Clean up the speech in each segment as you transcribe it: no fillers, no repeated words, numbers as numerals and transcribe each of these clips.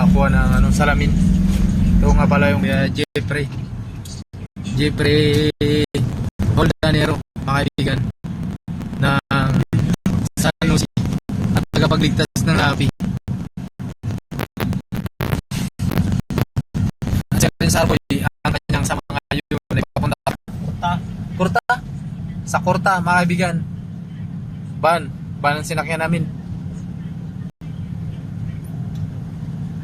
nakakuha ng salamin. Ito nga pala yung Jeffrey Holdanero, mga kaibigan, ng San Jose at tagapagligtas ng NAPI. At si Prince Arboy, ang kanyang sa mga yun ay papunta sa Kurta, mga kaibigan. Ban ang sinakyan namin.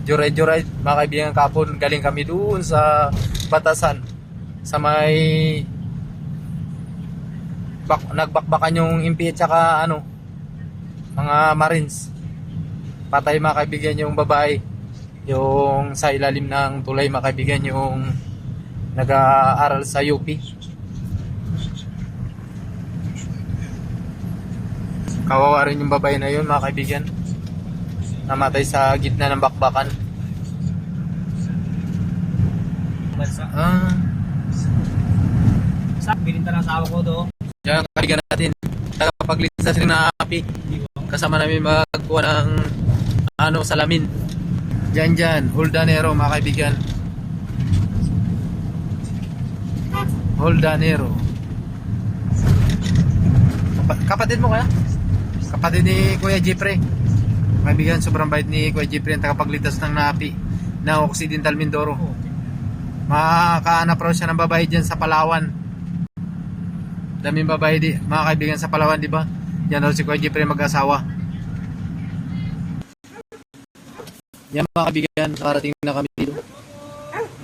Joyride, mga kaibigan, kapon galing kami doon sa Batasan, sa may nagbakbakan yung MP at saka mga Marines. Patay, mga kaibigan, yung babae, yung sa ilalim ng tulay, mga kaibigan, yung nag-aaral sa UP. Kawawa rin yung babae na yun, mga kaibigan, namatay sa gitna ng bakbakan. Bininta ng asawa ko do. Diyan, kaibigan natin, tagapagligtas rin na NAPI. Kasama namin magkuha ng salamin. Diyan, Holdanero, mga kaibigan. Holdanero. Kapatid mo kaya? Kapatid ni Kuya Jeffrey. Mga kaibigan, sobrang bait ni Kuya Jeffrey, ang tagapagligtas ng NAPI na Occidental Mindoro. Makahanap raw siya ng babae dyan sa Palawan. Daming babae mga kaibigan, sa Palawan, di ba? Yan daw si Kuya Jeffrey mag-asawa. Yan, mga kaibigan, karating na kami dito.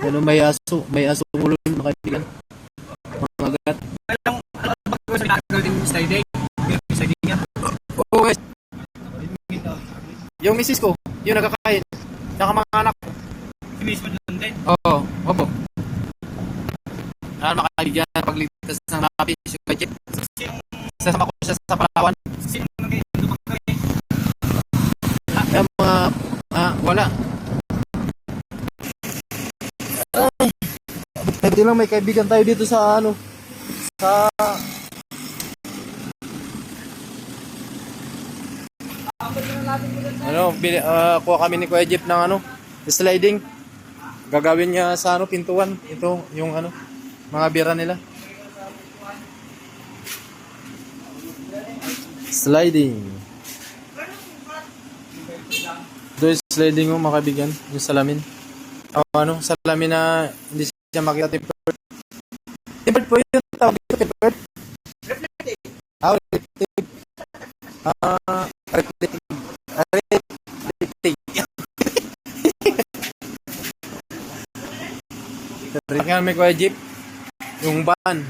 Yan, may aso ulo, mga kaibigan. Mga agat. Oo, guys. Yung misis ko, yung nagkakain. Saka mga anak ko. Oo, opo. Mga kaibigan, pagligtas ng NAPI, si Kuya Jeff. Sasama ko siya sa Palawan. Yung mga wala. Buti lang may kaibigan tayo dito sa kuha kami ni Kuya Jeff ng sliding. Gagawin niya sa pintuan. Ito yung mga bira nila. Sliding. Ito yung sliding mo, mga kaibigan, yung salamin. Salamin na hindi siya makita tempered. Tempered po yun, tawag dito, tempered. Reflective. Tingnan may Kuya Jeep, yung van.